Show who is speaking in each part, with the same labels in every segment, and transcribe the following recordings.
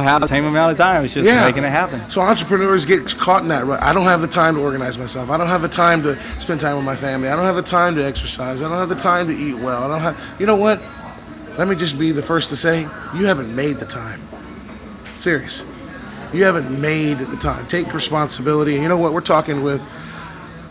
Speaker 1: have the same amount of time. It's just making it happen.
Speaker 2: So entrepreneurs get caught in that rut. I don't have the time to organize myself. I don't have the time to spend time with my family. I don't have the time to exercise. I don't have the time to eat well. I don't have. You know what? Let me just be the first to say, you haven't made the time. Serious. You haven't made the time. Take responsibility. And you know what? We're talking with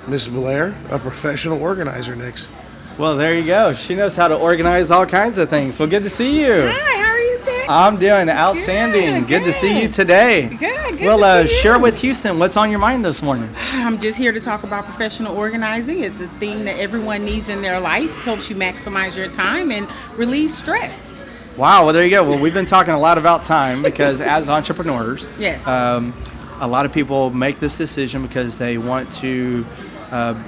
Speaker 2: Miss Blair, a professional organizer next.
Speaker 1: Well, there you go. She knows how to organize all kinds of things. Well, good to see you.
Speaker 3: Hi, how are you, Tex?
Speaker 1: I'm doing outstanding. Good to see you today.
Speaker 3: Good
Speaker 1: Well,
Speaker 3: to see you.
Speaker 1: share with Houston, what's on your mind this morning?
Speaker 3: I'm just here to talk about professional organizing. It's a thing that everyone needs in their life. Helps you maximize your time and relieve stress.
Speaker 1: Wow, well, there you go. Well, we've been talking a lot about time because as entrepreneurs,
Speaker 3: Yes.
Speaker 1: A lot of people make this decision because they want to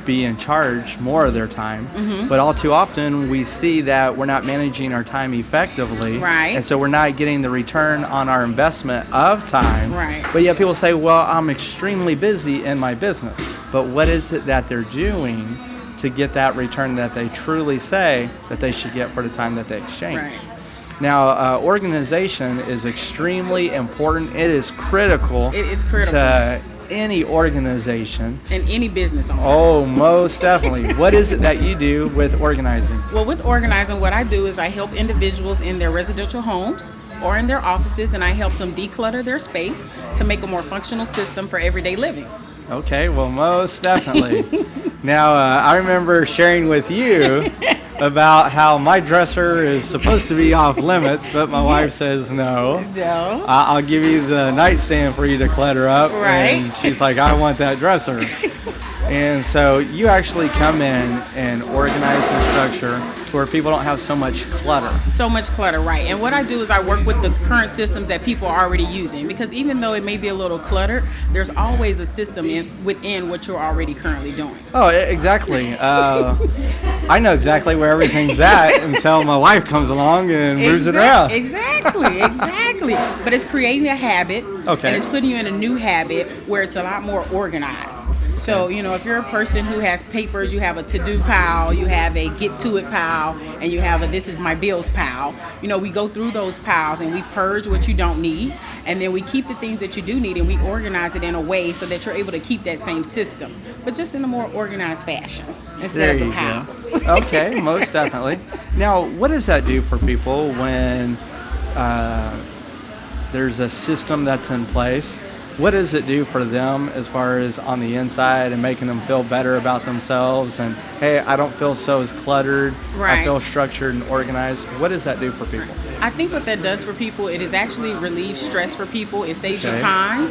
Speaker 1: be in charge more of their time.
Speaker 3: Mm-hmm.
Speaker 1: But all too often we see that we're not managing our time effectively.
Speaker 3: Right.
Speaker 1: And so we're not getting the return on our investment of time.
Speaker 3: Right.
Speaker 1: But yet people say, well, I'm extremely busy in my business. But what is it that they're doing to get that return that they truly say that they should get for the time that they exchange?
Speaker 3: Right.
Speaker 1: Now, organization is extremely important. It is critical.
Speaker 3: It is critical.
Speaker 1: To any organization.
Speaker 3: And any business owner.
Speaker 1: Oh, most definitely. What is it that you do with organizing?
Speaker 3: Well, with organizing, what I do is I help individuals in their residential homes or in their offices, and I help them declutter their space to make a more functional system for everyday living.
Speaker 1: Okay, well, most definitely. Now, I remember sharing with you about how my dresser is supposed to be off limits, but my wife says no.
Speaker 3: No.
Speaker 1: I'll give you the nightstand for you to clutter up.
Speaker 3: Right.
Speaker 1: And she's like, I want that dresser. And so you actually come in and organize and structure where people don't have so much clutter.
Speaker 3: So much clutter, right. And what I do is I work with the current systems that people are already using, because even though it may be a little cluttered, there's always a system within what you're already currently doing.
Speaker 1: Oh, exactly. I know exactly where everything's at until my wife comes along and moves it around.
Speaker 3: Exactly. But it's creating a habit,
Speaker 1: Okay.
Speaker 3: and it's putting you in a new habit where it's a lot more organized. So, if you're a person who has papers, you have a to-do pile, you have a get-to-it pile, and you have a this is my bills pile. We go through those piles and we purge what you don't need, and then we keep the things that you do need, and we organize it in a way so that you're able to keep that same system, but just in a more organized fashion instead of the piles.
Speaker 1: Okay, most definitely. Now, what does that do for people when there's a system that's in place? What does it do for them as far as on the inside and making them feel better about themselves? And, hey, I don't feel so as cluttered.
Speaker 3: Right.
Speaker 1: I feel structured and organized. What does that do for people?
Speaker 3: I think what that does for people, it is actually relieves stress for people. It saves you
Speaker 1: Okay.
Speaker 3: time.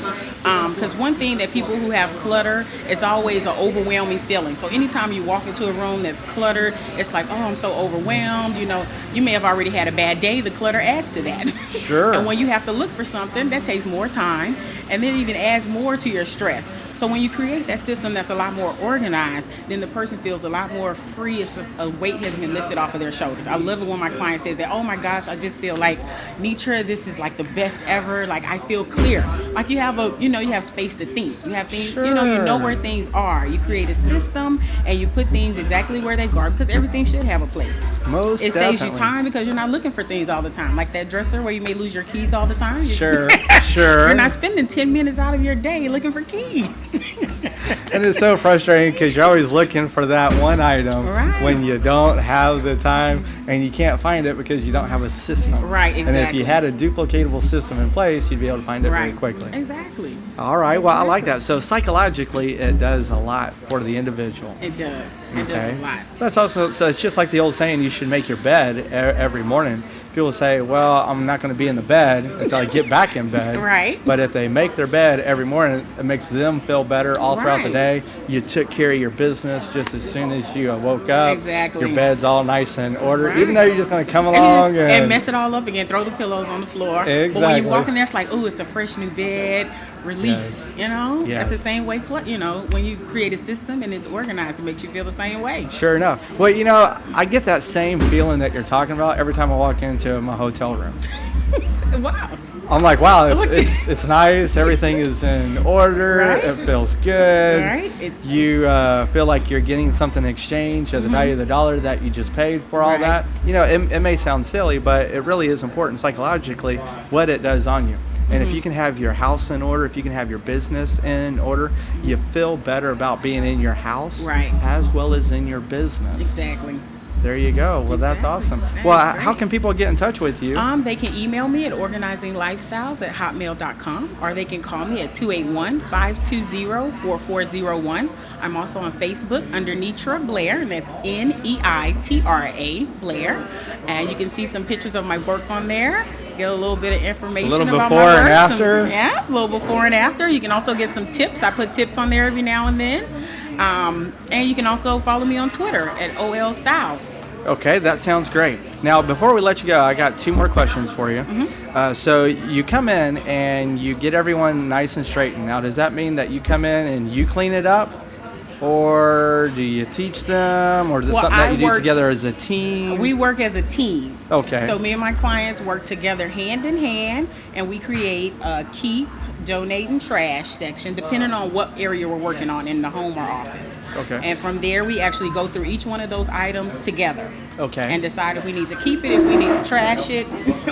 Speaker 3: Because one thing that people who have clutter, it's always an overwhelming feeling. So anytime you walk into a room that's cluttered, it's like, oh, I'm so overwhelmed. You may have already had a bad day. The clutter adds to that.
Speaker 1: Sure.
Speaker 3: And when you have to look for something, that takes more time. And then it even adds more to your stress. So when you create that system that's a lot more organized, then the person feels a lot more free. It's just a weight has been lifted off of their shoulders. I love it when my client says that, oh my gosh, I just feel like, Nitra, this is like the best ever. Like I feel clear. Like you have you have space to think. You have things,
Speaker 1: Sure.
Speaker 3: you know where things are. You create a system and you put things exactly where they are, because everything should have a place.
Speaker 1: Most
Speaker 3: It saves you
Speaker 1: definitely.
Speaker 3: time because you're not looking for things all the time. Like that dresser where you may lose your keys all the time.
Speaker 1: Sure.
Speaker 3: You're not spending 10 minutes out of your day looking for keys.
Speaker 1: And it's so frustrating because you're always looking for that one item
Speaker 3: Right.
Speaker 1: when you don't have the time and you can't find it because you don't have a system.
Speaker 3: Right,
Speaker 1: And if
Speaker 3: exactly.
Speaker 1: you had a duplicatable system in place, you'd be able to find it very quickly.
Speaker 3: Exactly.
Speaker 1: All right. Well, I like that. So psychologically, it does a lot for the individual.
Speaker 3: It does. It does a lot.
Speaker 1: That's also, so it's just like the old saying, you should make your bed every morning. People say, well, I'm not going to be in the bed until I get back in bed.
Speaker 3: Right.
Speaker 1: But if they make their bed every morning, it makes them feel better all throughout the
Speaker 3: Right.
Speaker 1: day. You took care of your business just as soon as you woke up.
Speaker 3: Exactly.
Speaker 1: Your bed's all nice and ordered.
Speaker 3: Right.
Speaker 1: Even though you're just going to come
Speaker 3: And,
Speaker 1: along
Speaker 3: and mess it all up again, throw the pillows on the floor. But when
Speaker 1: Exactly.
Speaker 3: you walk in there, it's like, oh, it's a fresh new bed, relief.
Speaker 1: Yes. Yes.
Speaker 3: That's the same way, when you create a system and it's organized, it makes you feel the same way.
Speaker 1: Sure enough. Well, I get that same feeling that you're talking about every time I walk into my hotel room.
Speaker 3: Wow.
Speaker 1: I'm like, wow,
Speaker 3: Look.
Speaker 1: it's nice. Everything is in order.
Speaker 3: Right.
Speaker 1: It feels good.
Speaker 3: Right.
Speaker 1: You feel like you're getting something in exchange of the value of the dollar that you just paid for all
Speaker 3: Right.
Speaker 1: that. It may sound silly, but it really is important psychologically what it does on you. And if you can have your house in order, if you can have your business in order, you feel better about being in your house
Speaker 3: Right.
Speaker 1: as well as in your business.
Speaker 3: Exactly.
Speaker 1: There you go. Well, that's awesome.
Speaker 3: That
Speaker 1: Well,
Speaker 3: is
Speaker 1: how
Speaker 3: great.
Speaker 1: can people get in touch with you?
Speaker 3: They can email me at organizinglifestyles@hotmail.com, or they can call me at 281-520-4401. I'm also on Facebook under Neitra Blair, and that's Neitra Blair. And you can see some pictures of my work on there. Get a little bit of information about
Speaker 1: before
Speaker 3: my work.
Speaker 1: and after.
Speaker 3: Yeah, a little before and after. You can also get some tips. I put tips on there every now and then. And you can also follow me on Twitter at OL Styles.
Speaker 1: Okay, that sounds great. Now, before we let you go, I got 2 more questions for you. So you come in and you get everyone nice and straightened. Now, does that mean that you come in and you clean it up? Or do you teach them? Or is it
Speaker 3: Well,
Speaker 1: something that
Speaker 3: I
Speaker 1: you do
Speaker 3: work-
Speaker 1: together as a team?
Speaker 3: We work as a team.
Speaker 1: Okay.
Speaker 3: So me and my clients work together hand in hand, and we create a keep, donate, and trash section depending on what area we're working on in the home or office.
Speaker 1: Okay.
Speaker 3: And from there, we actually go through each one of those items together.
Speaker 1: Okay.
Speaker 3: And decide if we need to keep it, if we need to trash it,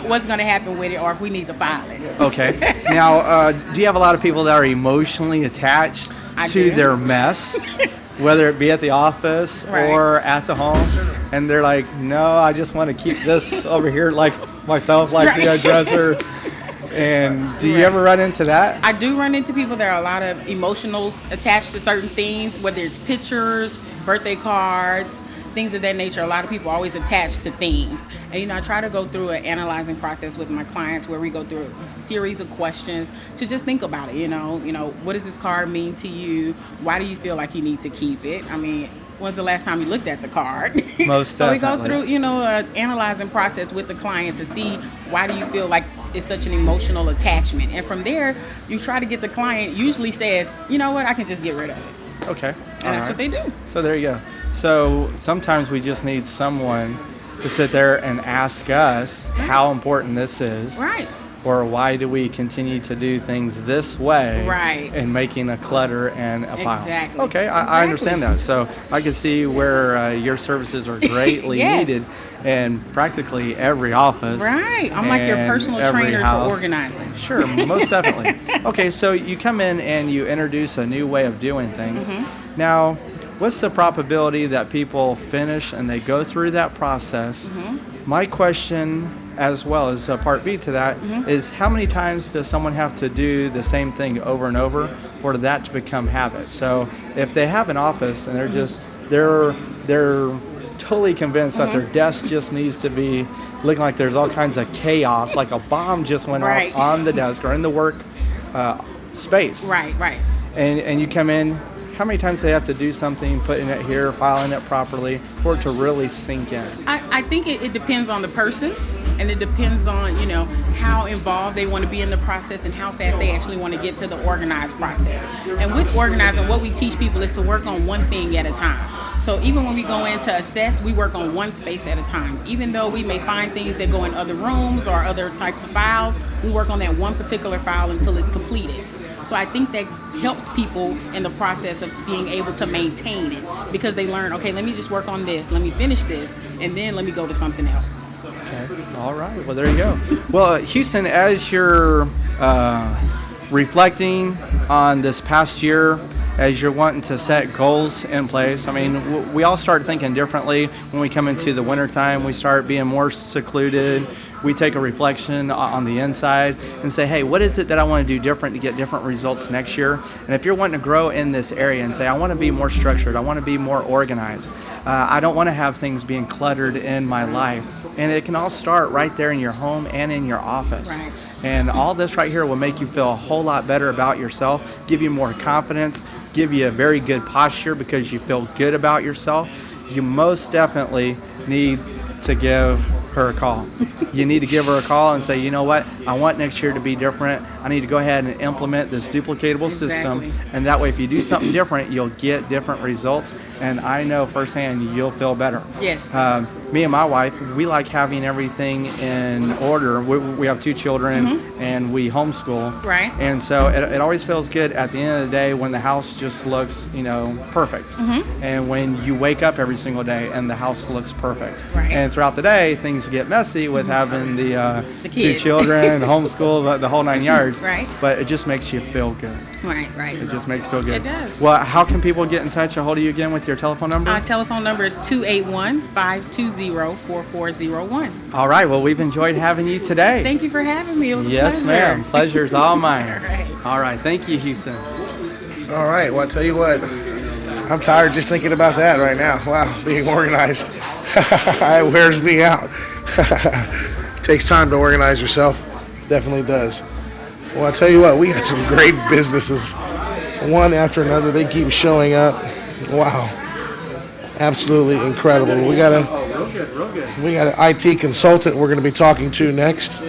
Speaker 3: what's going to happen with it, or if we need to file it.
Speaker 1: Okay. Now, do you have a lot of people that are emotionally attached
Speaker 3: I
Speaker 1: to
Speaker 3: do.
Speaker 1: their mess, whether it be at the office
Speaker 3: Right.
Speaker 1: or at the home, and they're like, no, I just want to keep this over here like myself, like the
Speaker 3: Right.
Speaker 1: dresser. And do you
Speaker 3: Right.
Speaker 1: ever run into that?
Speaker 3: I do run into people. There are a lot of emotionals attached to certain things, whether it's pictures, birthday cards, things of that nature. A lot of people are always attached to things. And, I try to go through an analyzing process with my clients where we go through a series of questions to just think about it. What does this card mean to you? Why do you feel like you need to keep it? I mean, when's the last time you looked at the card?
Speaker 1: Most
Speaker 3: So we
Speaker 1: definitely.
Speaker 3: go through, an analyzing process with the client to see why do you feel like it's such an emotional attachment. And from there, you try to get the client usually says, you know what, I can just get rid of it.
Speaker 1: Okay.
Speaker 3: And that's what they do.
Speaker 1: So there you go. So sometimes we just need someone to sit there and ask us how important this is.
Speaker 3: Right.
Speaker 1: Or why do we continue to do things this way?
Speaker 3: Right.
Speaker 1: And making a clutter and a pile.
Speaker 3: Exactly.
Speaker 1: Okay, I understand that. So I can see where your services are greatly
Speaker 3: Yes.
Speaker 1: needed in practically every office.
Speaker 3: Right. I'm like your
Speaker 1: and
Speaker 3: personal
Speaker 1: every
Speaker 3: trainer
Speaker 1: house.
Speaker 3: for organizing.
Speaker 1: Sure, most definitely. Okay, so you come in and you introduce a new way of doing things.
Speaker 3: Mm-hmm.
Speaker 1: Now, what's the probability that people finish and they go through that process?
Speaker 3: Mm-hmm.
Speaker 1: My question, as well as part B to that,
Speaker 3: Mm-hmm.
Speaker 1: is how many times does someone have to do the same thing over and over for that to become habit? So if they have an office and they're just they're totally convinced that their desk just needs to be looking like there's all kinds of chaos, like a bomb just went
Speaker 3: Right.
Speaker 1: off on the desk or in the work space.
Speaker 3: Right.
Speaker 1: And you come in, how many times do they have to do something, putting it here, filing it properly for it to really sink in?
Speaker 3: I think it depends on the person, and it depends on, how involved they want to be in the process and how fast they actually want to get to the organized process. And with organizing, what we teach people is to work on one thing at a time. So even when we go in to assess, we work on one space at a time. Even though we may find things that go in other rooms or other types of files, we work on that one particular file until it's completed. So I think that helps people in the process of being able to maintain it, because they learn, okay, let me just work on this, let me finish this, and then let me go to something else.
Speaker 1: Okay. All right. Well, there you go. Well, Houston, as you're reflecting on this past year, as you're wanting to set goals in place, I mean, we all start thinking differently when we come into the wintertime. We start being more secluded. We take a reflection on the inside and say, hey, what is it that I want to do different to get different results next year? And if you're wanting to grow in this area and say, I want to be more structured, I want to be more organized, I don't want to have things being cluttered in my life. And it can all start right there in your home and in your office.
Speaker 3: Right.
Speaker 1: And all this right here will make you feel a whole lot better about yourself, give you more confidence, give you a very good posture because you feel good about yourself. You most definitely need to give her a call. You need to give her a call and say, you know what, I want next year to be different. I need to go ahead and implement this duplicatable system.
Speaker 3: Exactly.
Speaker 1: And that way, if you do something different, you'll get different results. and I know firsthand you'll feel better.
Speaker 3: Yes.
Speaker 1: Me and my wife, we like having everything in order. We have 2 children, and we homeschool.
Speaker 3: Right.
Speaker 1: And so it always feels good at the end of the day when the house just looks, perfect. And when you wake up every single day and the house looks perfect.
Speaker 3: Right.
Speaker 1: And throughout the day, things get messy with having the 2
Speaker 3: kids.
Speaker 1: children, homeschool, the whole 9 yards.
Speaker 3: Right.
Speaker 1: But it just makes you feel good.
Speaker 3: Right.
Speaker 1: It just makes you feel good.
Speaker 3: It does.
Speaker 1: Well, how can people get in touch or hold of you again with your telephone number?
Speaker 3: Our telephone number is 281-520-4401.
Speaker 1: All right. Well, we've enjoyed having you today.
Speaker 3: Thank you for having me. It was a
Speaker 1: Yes,
Speaker 3: pleasure.
Speaker 1: ma'am. Pleasure's all mine.
Speaker 3: All right.
Speaker 1: All right. Thank you, Houston.
Speaker 2: All right. Well, I tell you what, I'm tired just thinking about that right now. Wow, being organized. It wears me out. Takes time to organize yourself. Definitely does. Well, I tell you what, we got some great businesses. One after another, they keep showing up. Wow. Absolutely incredible. We got an IT consultant we're going to be talking to next.